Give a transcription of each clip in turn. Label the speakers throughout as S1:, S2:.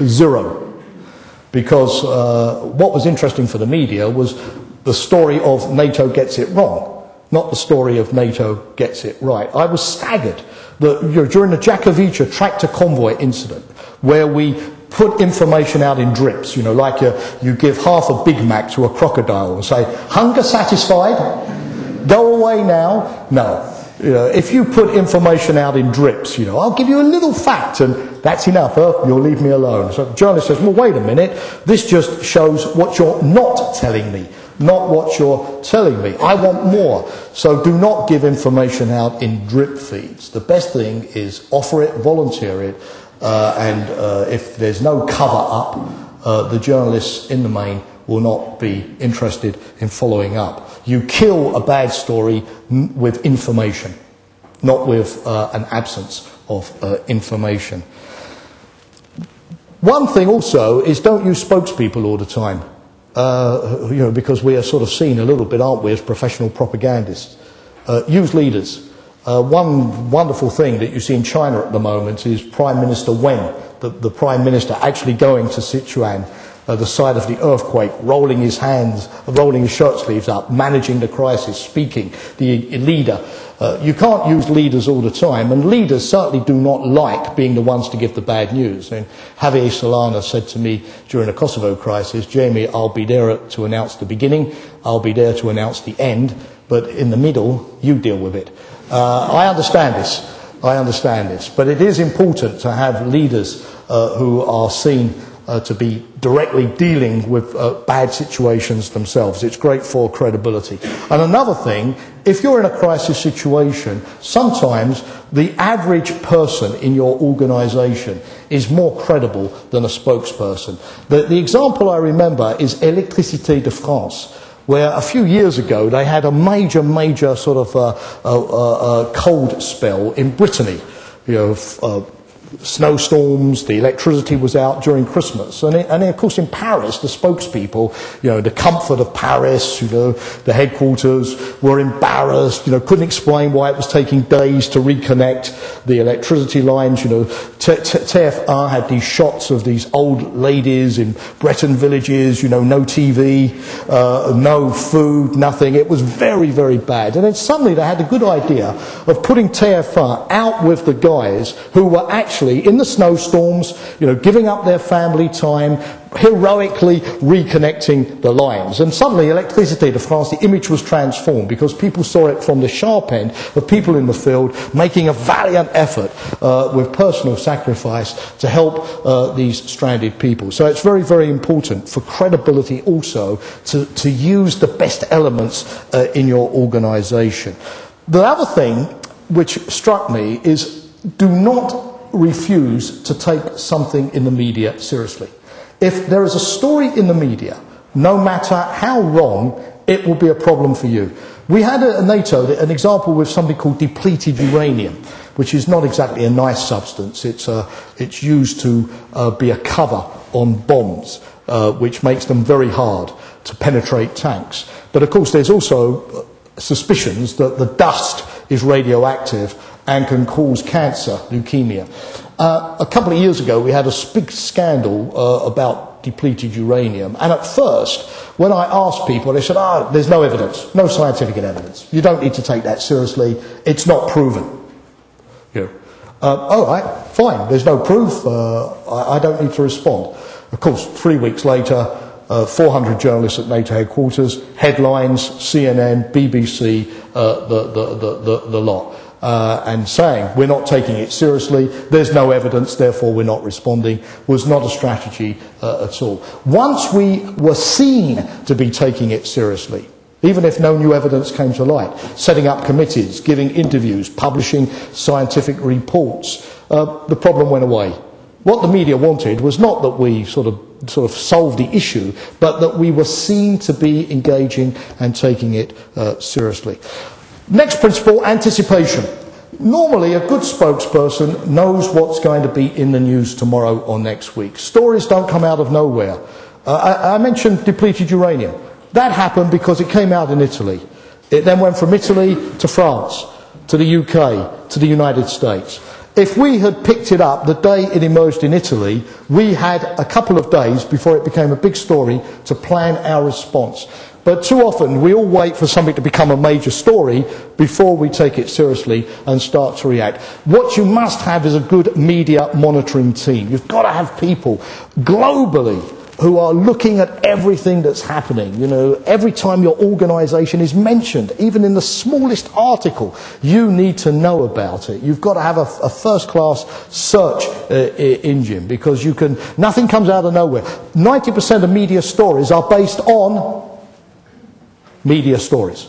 S1: Zero. Because what was interesting for the media was the story of NATO gets it wrong, not the story of NATO gets it right. I was staggered that during the Jakovica tractor convoy incident, where we put information out in drips, like you give half a Big Mac to a crocodile and say, hunger satisfied? Go away now? No. If you put information out in drips, I'll give you a little fact and that's enough, you'll leave me alone. So the journalist says, well, wait a minute, this just shows what you're not telling me, not what you're telling me. I want more. So do not give information out in drip feeds. The best thing is offer it, volunteer it, and if there's no cover up, the journalists in the main will not be interested in following up. You kill a bad story with information, not with an absence of information. One thing also is don't use spokespeople all the time, because we are sort of seen a little bit, aren't we, as professional propagandists. Use leaders. One wonderful thing that you see in China at the moment is Prime Minister Wen, the Prime Minister actually going to Sichuan, the site of the earthquake, rolling his shirt sleeves up, managing the crisis, speaking, the leader. You can't use leaders all the time, and leaders certainly do not like being the ones to give the bad news. And Javier Solana said to me during the Kosovo crisis, Jamie, I'll be there to announce the beginning, I'll be there to announce the end, but in the middle, you deal with it. I understand this, but it is important to have leaders who are seen to be directly dealing with bad situations themselves. It's great for credibility. And another thing, if you're in a crisis situation, sometimes the average person in your organisation is more credible than a spokesperson. The example I remember is Électricité de France, where a few years ago they had a major sort of cold spell in Brittany. Snowstorms, the electricity was out during Christmas. And then, of course, in Paris, the spokespeople, the comfort of Paris, the headquarters were embarrassed, couldn't explain why it was taking days to reconnect the electricity lines. TF1 had these shots of these old ladies in Breton villages, no TV, no food, nothing. It was very, very bad. And then suddenly they had the good idea of putting TF1 out with the guys who were actually in the snowstorms, giving up their family time, heroically reconnecting the lines. And suddenly, Électricité de France, the image was transformed because people saw it from the sharp end of people in the field making a valiant effort with personal sacrifice to help these stranded people. So it's very, very important for credibility also to use the best elements in your organisation. The other thing which struck me is do not refuse to take something in the media seriously. If there is a story in the media, no matter how wrong, it will be a problem for you. We had at NATO an example with something called depleted uranium, which is not exactly a nice substance. It's used to be a cover on bombs, which makes them very hard to penetrate tanks. But of course there's also suspicions that the dust is radioactive and can cause cancer, leukemia. A couple of years ago we had a big scandal about depleted uranium, and at first when I asked people they said, there's no evidence, no scientific evidence, you don't need to take that seriously, it's not proven. All right, fine, there's no proof, I don't need to respond. Of course, 3 weeks later, 400 journalists at NATO headquarters, headlines, CNN, BBC, the lot. And saying we're not taking it seriously, there's no evidence, therefore we're not responding, was not a strategy at all. Once we were seen to be taking it seriously, even if no new evidence came to light, setting up committees, giving interviews, publishing scientific reports, the problem went away. What the media wanted was not that we sort of solved the issue, but that we were seen to be engaging and taking it seriously. Next principle, anticipation. Normally, a good spokesperson knows what's going to be in the news tomorrow or next week. Stories don't come out of nowhere. I mentioned depleted uranium. That happened because it came out in Italy. It then went from Italy to France, to the UK, to the United States. if we had picked it up the day it emerged in Italy, we had a couple of days before it became a big story to plan our response. But too often we all wait for something to become a major story before we take it seriously and start to react. What you must have is a good media monitoring team. You've got to have people globally who are looking at everything that's happening. You know, every time your organisation is mentioned, even in the smallest article, you need to know about it. You've got to have a first-class search engine, because nothing comes out of nowhere. 90% of media stories are based on media stories.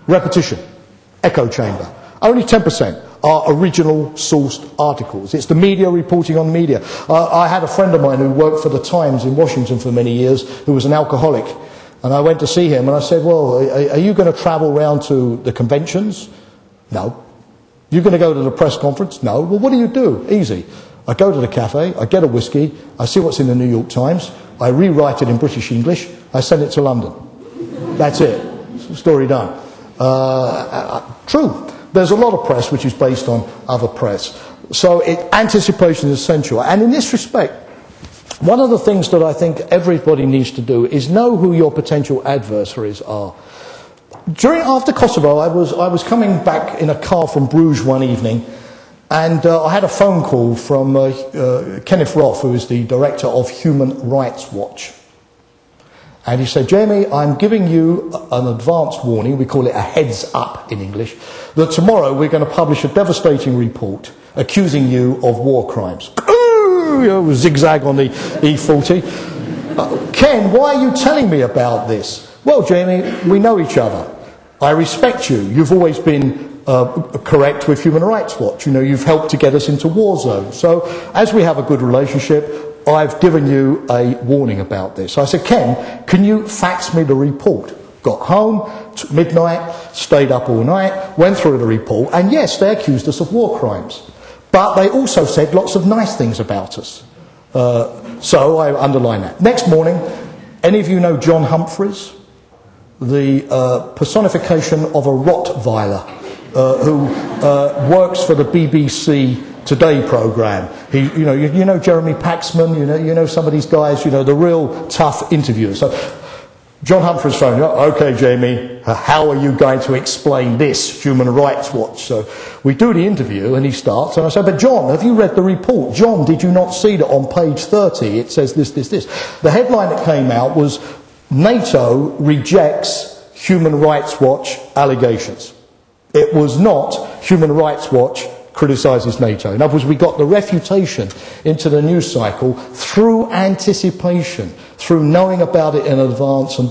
S1: Repetition, echo chamber. Only 10% are original sourced articles. It's the media reporting on media. I had a friend of mine who worked for the Times in Washington for many years, who was an alcoholic. And I went to see him and I said, well, are you going to travel around to the conventions? No. You going to go to the press conference? No. Well, what do? Easy. I go to the cafe, I get a whiskey, I see what's in the New York Times, I rewrite it in British English, I send it to London. That's it. Story done. True. There's a lot of press which is based on other press. So anticipation is essential. And in this respect, one of the things that I think everybody needs to do is know who your potential adversaries are. After Kosovo, I was coming back in a car from Bruges one evening, and I had a phone call from Kenneth Roth, who is the director of Human Rights Watch. And he said, Jamie, I'm giving you an advance warning, we call it a heads up in English, that tomorrow we're going to publish a devastating report accusing you of war crimes. Zigzag on the E40. Ken, why are you telling me about this? Well, Jamie, we know each other. I respect you. You've always been correct with Human Rights Watch. You know, you've helped to get us into war zones. So, as we have a good relationship, I've given you a warning about this. So I said, Ken, can you fax me the report? Got home, midnight, stayed up all night, went through the report, and yes, they accused us of war crimes. But they also said lots of nice things about us. So I underline that. Next morning, any of you know John Humphreys? The personification of a Rottweiler who works for the BBC Today programme. You know Jeremy Paxman, you know some of these guys, the real tough interviewers. So John Humphreys phoned, okay Jamie, how are you going to explain this, Human Rights Watch? So we do the interview and he starts and I say, but John, have you read the report? John, did you not see that on page 30 it says this, this, this? The headline that came out was, NATO rejects Human Rights Watch allegations. It was not Human Rights Watch criticises NATO. In other words, we got the refutation into the news cycle through anticipation, through knowing about it in advance and